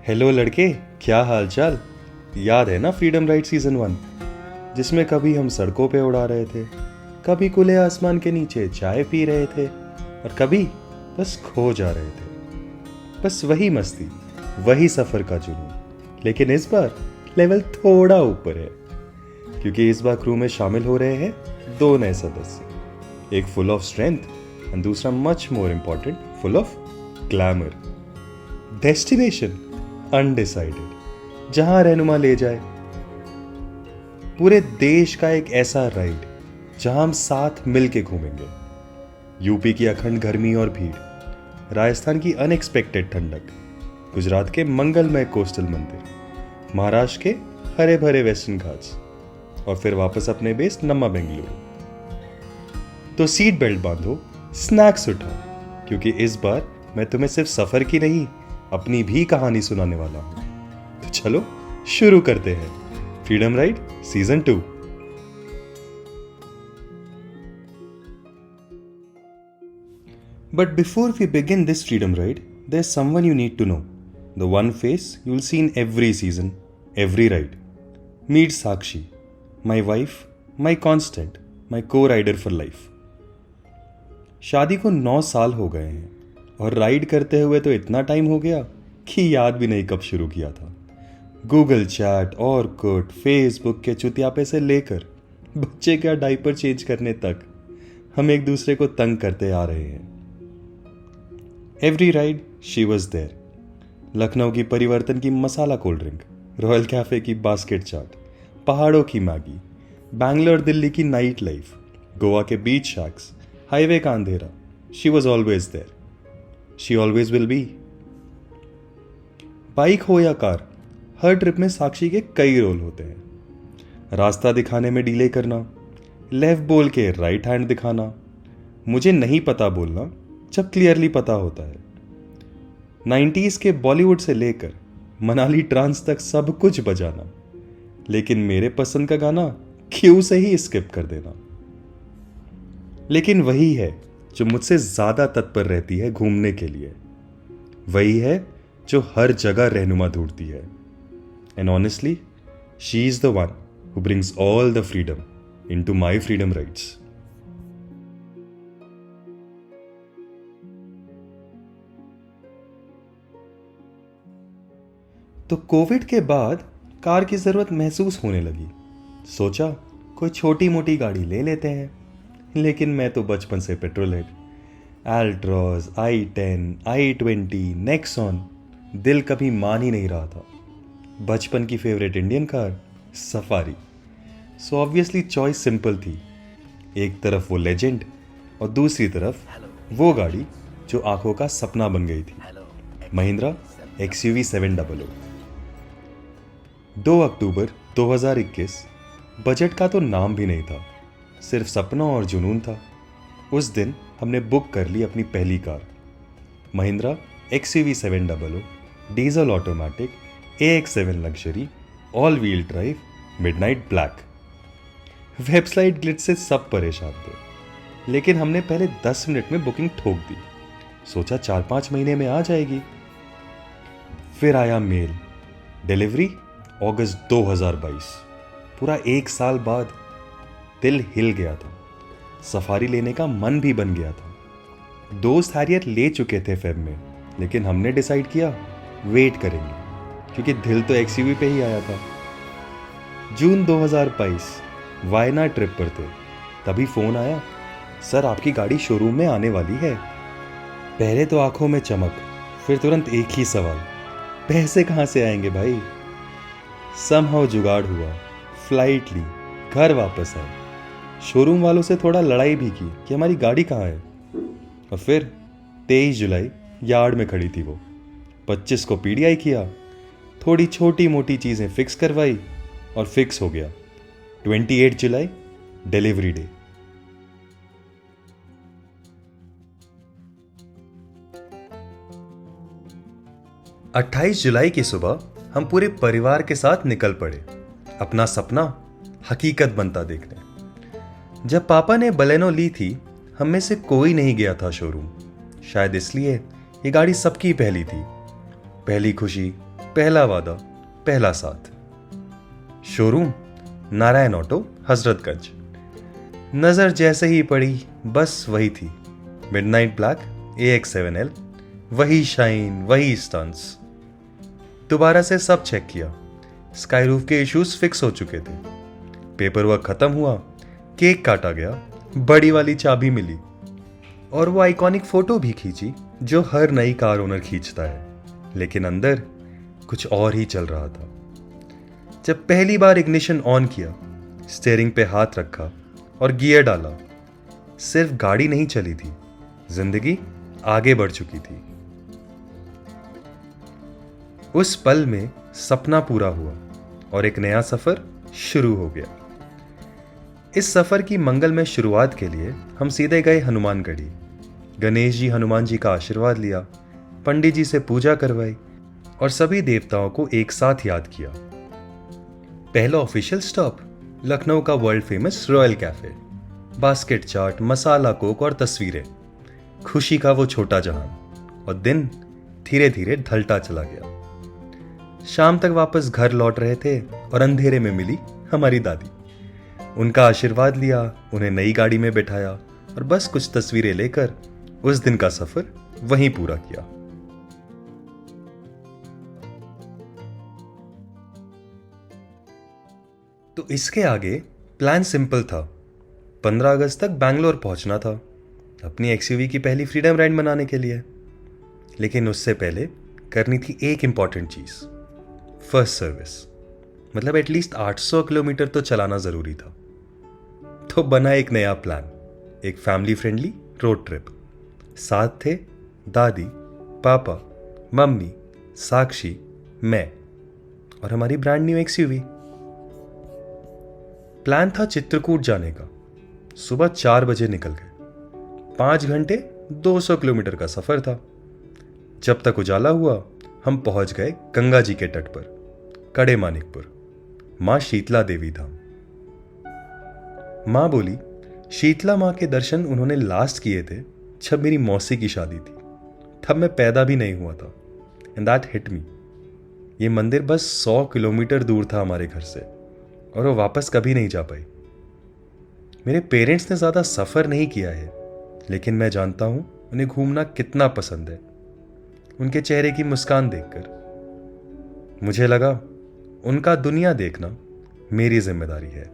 Hello लड़के, क्या हाल चाल। याद है ना फ्रीडम राइड सीजन 1, जिसमें कभी हम सड़कों पे उड़ा रहे थे, कभी खुले आसमान के नीचे चाय पी रहे थे और कभी बस खो जा रहे थे। बस वही मस्ती, वही सफर का जुनून। लेकिन इस बार लेवल थोड़ा ऊपर है, क्योंकि इस बार क्रू में शामिल हो रहे हैं दो नए सदस्य, एक फुल ऑफ स्ट्रेंथ एंड दूसरा much more important, full of glamour. Destination undecided, जहां रहनुमा ले जाए। पूरे देश का एक ऐसा राइड जहां हम साथ मिल के घूमेंगे। यूपी की अखंड गर्मी और भीड़, राजस्थान की अनएक्सपेक्टेड ठंडक, गुजरात के मंगलमय कोस्टल मंदिर, महाराष्ट्र के हरे भरे वेस्टर्न घाट्स और फिर वापस अपने बेस नम्मा बेंगलुरु। तो सीट बेल्ट बांधो, स्नैक्स उठाओ, क्योंकि इस बार मैं तुम्हें सिर्फ सफर की नहीं, अपनी भी कहानी सुनाने वाला हूं। तो चलो शुरू करते हैं freedom ride season 2। But before we begin this freedom ride, there's someone you need to know. The one face you'll see in every season, every ride. Meet Sakshi, my wife, my constant, my co-rider for life. शादी को 9 साल हो गए हैं और ride करते हुए तो इतना टाइम हो गया कि याद भी नहीं कब शुरू किया था। गूगल चैट, ऑरकुट, फेसबुक के चुतियापे से लेकर बच्चे का डायपर चेंज करने तक हम एक दूसरे को तंग करते आ रहे हैं। Every ride she was there. Lucknow की परिवर्तन की masala cold drink, royal cafe की बास्केट चाट, पहाड़ों की मैगी, बैंगलोर दिल्ली की नाइट लाइफ, गोवा के बीच शैक्स, हाईवे का अंधेरा, she was always there. She always will be. Bike हो या कार, हर ट्रिप में साक्षी के कई रोल होते हैं। रास्ता दिखाने में डीले करना, लेफ्ट बोल के राइट हैंड दिखाना, मुझे नहीं पता बोलना जब क्लियरली पता होता है। 90s के बॉलीवुड से लेकर मनाली ट्रांस तक सब कुछ बजाना, लेकिन मेरे पसंद का गाना क्यों से ही स्किप कर देना। लेकिन वही है जो मुझसे ज्यादा तत्पर रहती है घूमने के लिए, वही है जो हर जगह रहनुमा ढूंढती है। And honestly she is the one who brings all the freedom into my freedom rides. तो कोविड के बाद कार की जरूरत महसूस होने लगी। सोचा कोई छोटी मोटी गाड़ी ले लेते हैं, लेकिन मैं तो बचपन से petrol head. एल्ट्रॉस, i10, i20, Nexon, दिल कभी मान ही नहीं रहा था। बचपन की favourite Indian car safari. So obviously choice simple थी, एक तरफ वो लेजेंड और दूसरी तरफ वो गाड़ी जो आंखों का सपना बन गई थी, महिंद्रा XUV 700। 2 अक्टूबर 2021। बजट का तो नाम भी नहीं था, सिर्फ सपना और जुनून था। उस दिन हमने बुक कर ली अपनी पहली car, Mahindra XUV 700, diesel automatic, AX7 luxury, all wheel drive, midnight black. Website glitch से सब परेशान थे, लेकिन हमने पहले 10 मिनट में बुकिंग ठोक दी। सोचा 4-5 महीने में आ जाएगी। फिर आया मेल, डिलीवरी अगस्त 2022। पूरा 1 साल बाद दिल हिल गया था। सफारी लेने का मन भी बन गया था। दोस्त हैरियर ले चुके थे फेब में, लेकिन हमने डिसाइड किया वेट करेंगे, क्योंकि दिल तो XUV पे ही आया था। जून 2022 वायनाड ट्रिप पर थे, तभी फोन आया, सर आपकी गाड़ी शोरूम में आने वाली है। पहले तो आंखों में चमक, फिर तुरंत एक ही सवाल, पैसे कहां से आएंगे भाई। समहाउ जुगाड़ हुआ, फ्लाइट ली, घर वापस आए, शोरूम वालों से थोड़ा लड़ाई भी की कि हमारी गाड़ी कहाँ है। और फिर 23 जुलाई यार्ड में खड़ी थी वो। 25 को PDI किया, थोड़ी छोटी मोटी चीज़ें फिक्स करवाई और फिक्स हो गया। 28 जुलाई डिलीवरी डे। अट्ठाईस जुलाई की सुबह हम पूरे परिवार के साथ निकल पड़े, अपना सपना हकीकत बनता देखने। जब पापा ने बलेनो ली थी, हम में से कोई नहीं गया था शोरूम। शायद इसलिए ये गाड़ी सबकी पहली थी। पहली खुशी, पहला वादा, पहला साथ। Showroom Narayan auto, Hazratganj. नजर जैसे ही पड़ी बस वही थी, मिडनाइट ब्लैक AX7L, वही शाइन, वही स्टंट्स। दोबारा से सब चेक किया, स्काई रूफ के इश्यूज फिक्स हो चुके थे, पेपर वर्क खत्म हुआ, केक काटा गया, बड़ी वाली चाबी मिली और वो आइकॉनिक फोटो भी खींची जो हर नई कार ओनर खींचता है। लेकिन अंदर कुछ और ही चल रहा था। जब पहली बार इग्निशन ऑन किया, स्टीयरिंग पे हाथ रखा और गियर डाला, सिर्फ गाड़ी नहीं चली थी, जिंदगी आगे बढ़ चुकी थी। उस पल में सपना पूरा हुआ और एक नया सफर शुरू हो गया। इस सफर की मंगलमय शुरुआत के लिए हम सीधे गए हनुमानगढ़ी। गणेश जी, हनुमान जी का आशीर्वाद लिया, पंडित जी से पूजा करवाई और सभी देवताओं को एक साथ याद किया। पहला ऑफिशियल स्टॉप लखनऊ का world famous royal cafe. Basket chaat, masala coke और तस्वीरें, खुशी का वो छोटा जहान। और दिन धीरे धीरे ढलता चला गया। शाम तक वापस घर लौट रहे थे और अंधेरे में मिली हमारी दादी। उनका आशीर्वाद लिया, उन्हें नई गाड़ी में बैठाया और बस कुछ तस्वीरें लेकर उस दिन का सफर वहीं पूरा किया। तो इसके आगे प्लान सिंपल था। 15 अगस्त तक बैंगलोर पहुंचना था, अपनी XUV की पहली फ्रीडम राइड मनाने के लिए। लेकिन उससे पहले करनी थी एक इंपॉर्टेंट चीज, फर्स्ट सर्विस। मतलब एटलीस्ट 800 किलोमीटर तो चलाना जरूरी था। तो बना एक नया प्लान, एक फैमिली फ्रेंडली रोड ट्रिप। साथ थे दादी, पापा, मम्मी, साक्षी, मैं और हमारी ब्रांड न्यू XUV। प्लान था चित्रकूट जाने का। सुबह 4 बजे निकल गए। 5 घंटे 200 किलोमीटर का सफर था। जब तक उजाला हुआ हम पहुंच गए गंगा जी के तट पर, कड़े मानिकपुर, मां शीतला देवी धाम। मां बोली शीतला मां के दर्शन उन्होंने लास्ट किए थे जब मेरी मौसी की शादी थी। तब मैं पैदा भी नहीं हुआ था। And that hit me. ये मंदिर बस 100 किलोमीटर दूर था हमारे घर से और वो वापस कभी नहीं जा पाई। मेरे पेरेंट्स ने ज्यादा सफर नहीं किया है, लेकिन मैं जानता हूं उन्हें घूमना कितना पसंद है। उनके चेहरे की मुस्कान देखकर मुझे लगा उनका दुनिया देखना मेरी जिम्मेदारी है।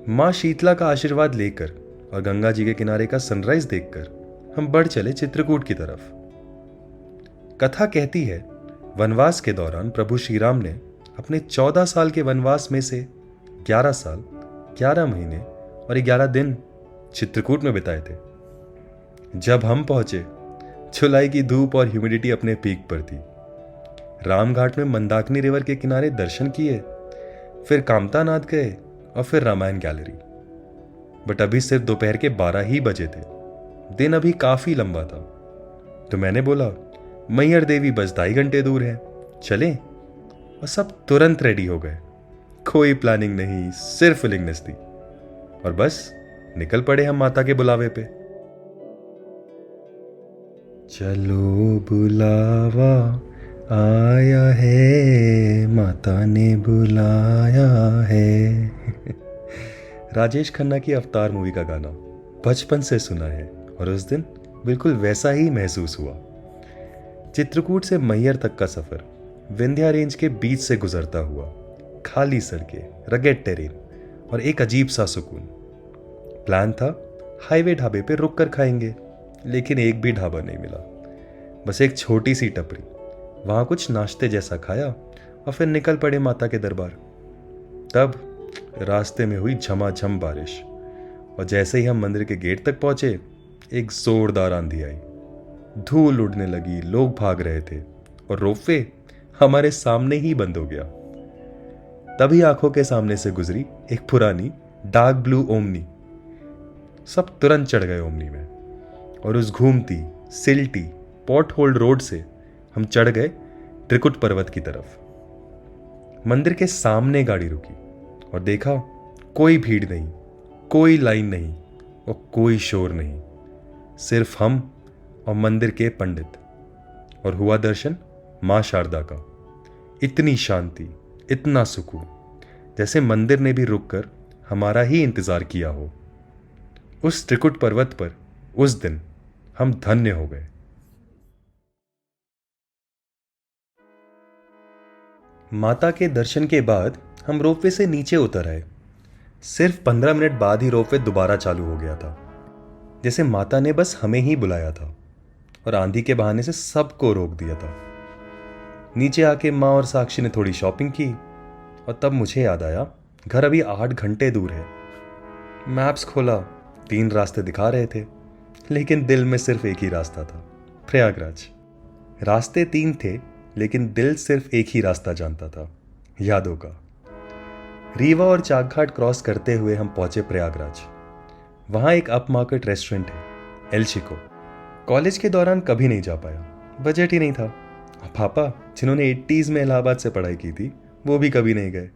मां शीतला का आशीर्वाद लेकर और गंगा जी के किनारे का सनराइज देखकर हम बढ़ चले चित्रकूट की तरफ। कथा कहती है वनवास के दौरान प्रभु श्री राम ने अपने 14 साल के वनवास में से 11 साल, 11 महीने और 11 दिन चित्रकूट में बिताए थे। जब हम पहुंचे, जुलाई की धूप और ह्यूमिडिटी अपने पीक पर थी। रामघाट में मंदाकिनी रिवर के किनारे दर्शन किए, फिर कामतानाथ गए और फिर रामायण गैलरी। बट अभी सिर्फ दोपहर के 12 ही बजे थे। दिन अभी काफी लंबा था। तो मैंने बोला मैहर देवी बस 2.5 घंटे दूर है, चलें? और सब तुरंत रेडी हो गए। कोई प्लानिंग नहीं, सिर्फ विलिंगनेस थी। और बस निकल पड़े हम माता के बुलावे पे। चलो बुलावा आया है, माता ने बुलाया है। राजेश खन्ना की अवतार मूवी का गाना बचपन से सुना है और उस दिन बिल्कुल वैसा ही महसूस हुआ। चित्रकूट से मैहर तक का सफर विंध्या रेंज के बीच से गुजरता हुआ, खाली सड़कें, रगेड टेरेन और एक अजीब सा सुकून। प्लान था हाईवे ढाबे पे रुक कर खाएंगे, लेकिन एक भी ढाबा नहीं मिला। बस एक छोटी सी टपरी, वहां कुछ नाश्ते जैसा खाया और फिर निकल पड़े माता के दरबार। तब रास्ते में हुई झमाझम बारिश और जैसे ही हम मंदिर के गेट तक पहुंचे, एक जोरदार आंधी आई। धूल उड़ने लगी, लोग भाग रहे थे और रोपवे हमारे सामने ही बंद हो गया। तभी आंखों के सामने से गुजरी एक पुरानी डार्क ब्लू ओमनी। सब तुरंत चढ़ गए ओमनी में और उस घूमती, सिलटी, पॉट होल्ड रोड से हम चढ़ गए त्रिकुट पर्वत की तरफ। मंदिर के सामने गाड़ी रुकी और देखा कोई भीड़ नहीं, कोई लाइन नहीं और कोई शोर नहीं, सिर्फ हम और मंदिर के पंडित। और हुआ दर्शन माँ शारदा का। इतनी शांति, इतना सुकून, जैसे मंदिर ने भी रुककर हमारा ही इंतजार किया हो। उस त्रिकुट पर्वत पर उस दिन हम धन्य हो गए। माता के दर्शन के बाद हम रोपवे से नीचे उतर आए। सिर्फ 15 मिनट बाद ही रोपवे दोबारा चालू हो गया था, जैसे माता ने बस हमें ही बुलाया था और आंधी के बहाने से सबको रोक दिया था। नीचे आके माँ और साक्षी ने थोड़ी शॉपिंग की और तब मुझे याद आया घर अभी 8 घंटे दूर है। मैप्स खोला, 3 रास्ते दिखा रहे थे, लेकिन दिल में सिर्फ एक ही रास्ता था, प्रयागराज। रास्ते 3 थे, लेकिन दिल सिर्फ एक ही रास्ता जानता था, यादों का। रीवा और चाकघाट क्रॉस करते हुए हम पहुंचे प्रयागराज। वहां एक अप मार्केट रेस्टोरेंट है, एल चिको। कॉलेज के दौरान कभी नहीं जा पाया, बजट ही नहीं था। पापा जिन्होंने 80s में इलाहाबाद से पढ़ाई की थी, वो भी कभी नहीं गए।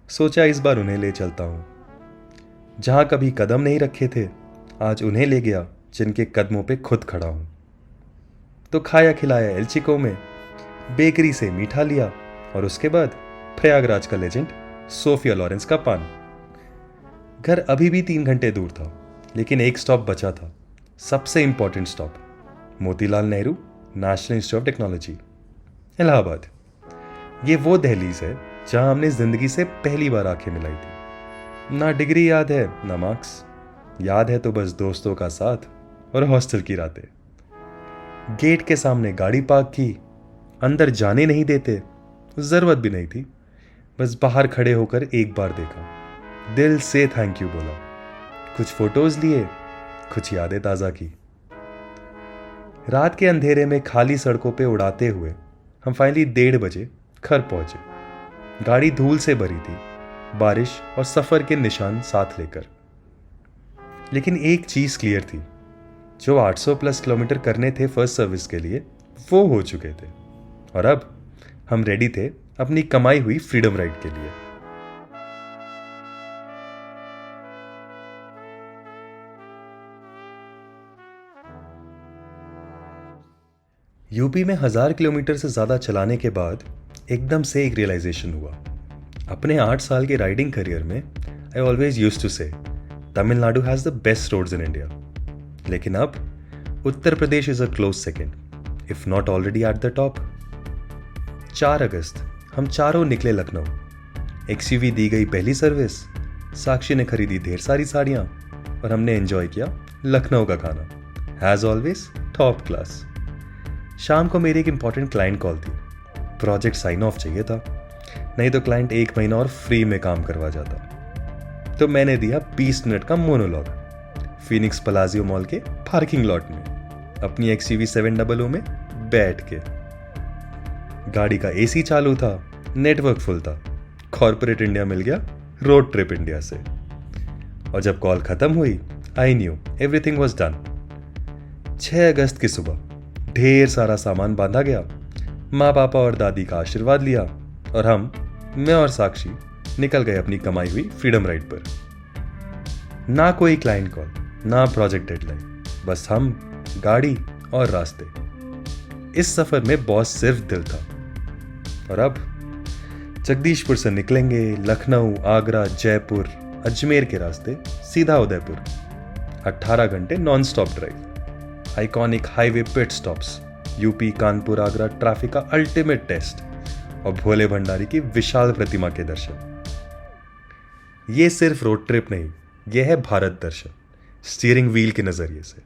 सोचा इस बार उन्हें ले चलता हूँ। जहाँ कभी कदम नहीं रखे थे, आज उन्हें ले गया जिनके कदमों पे खुद खड़ा हूँ। तो खाया खिलाया एल चिको में, बेकरी से मीठा लिया और उसके बाद प्रयागराज का लेजेंड सोफिया लॉरेंस का पान। घर अभी भी 3 घंटे दूर था, लेकिन एक स्टॉप बचा था, सबसे important stop, Motilal Nehru national institute of technology, Allahabad. ये वो दहलीज है जहां हमने जिंदगी से पहली बार आंखें मिलाई थी। ना डिग्री याद है, ना मार्क्स याद है, तो बस दोस्तों का साथ और हॉस्टल की रातें। गेट के सामने गाड़ी पार्क की, अंदर जाने नहीं देते, जरूरत भी नहीं थी, बस बाहर खड़े होकर एक बार देखा, दिल से थैंक यू बोला, कुछ फोटोज लिए, कुछ यादें ताजा की। रात के अंधेरे में खाली सड़कों पे उड़ाते हुए हम फाइनली 1:30 बजे घर पहुंचे। गाड़ी धूल से भरी थी, बारिश और सफर के निशान साथ लेकर। लेकिन एक चीज क्लियर थी, जो 800+ किलोमीटर करने थे फर्स्ट सर्विस के लिए, वो हो चुके थे और अब हम रेडी थे अपनी कमाई हुई फ्रीडम राइड के लिए। यूपी में 1000 किलोमीटर से ज्यादा चलाने के बाद एकदम से एक रियलाइजेशन हुआ। अपने 8 साल के राइडिंग करियर में I always used to say Tamil Nadu has the best roads in India, लेकिन अब Uttar Pradesh is a close second, if not already at the top. 4 अगस्त हम चारों निकले लखनऊ। एक्सयूवी दी गई पहली सर्विस, साक्षी ने खरीदी ढेर सारी साड़ियाँ और हमने एंजॉय किया लखनऊ का खाना, हैज ऑलवेज टॉप क्लास। शाम को मेरी एक इंपॉर्टेंट क्लाइंट कॉल थी, प्रोजेक्ट साइन ऑफ चाहिए था, नहीं तो क्लाइंट 1 महीना और फ्री में काम करवा जाता। तो मैंने दिया 20 मिनट का मोनोलॉग फीनिक्स पलाजियो मॉल के पार्किंग लॉट में, अपनी एक्सयूवी 700 में बैठ के। गाड़ी का एसी चालू था, नेटवर्क फुल था, कॉर्पोरेट इंडिया मिल गया रोड ट्रिप इंडिया से। और जब कॉल खत्म हुई, I knew everything was done. 6 अगस्त की सुबह ढेर सारा सामान बांधा गया, माँ पापा और दादी का आशीर्वाद लिया और हम, मैं और साक्षी, निकल गए अपनी कमाई हुई फ्रीडम राइड पर। ना कोई क्लाइंट कॉल, ना प्रोजेक्ट डेडलाइन, बस हम, गाड़ी और रास्ते। इस सफर में बॉस सिर्फ दिल था। और अब जगदीशपुर से निकलेंगे लखनऊ, आगरा, जयपुर, अजमेर के रास्ते सीधा उदयपुर। 18 घंटे non stop drive, iconic highway pit stops, UP, Kanpur, Agra traffic का अल्टीमेट टेस्ट और भोले भंडारी की विशाल प्रतिमा के दर्शन। ये सिर्फ रोड ट्रिप नहीं, यह है भारत दर्शन, स्टीयरिंग व्हील के नजरिए से।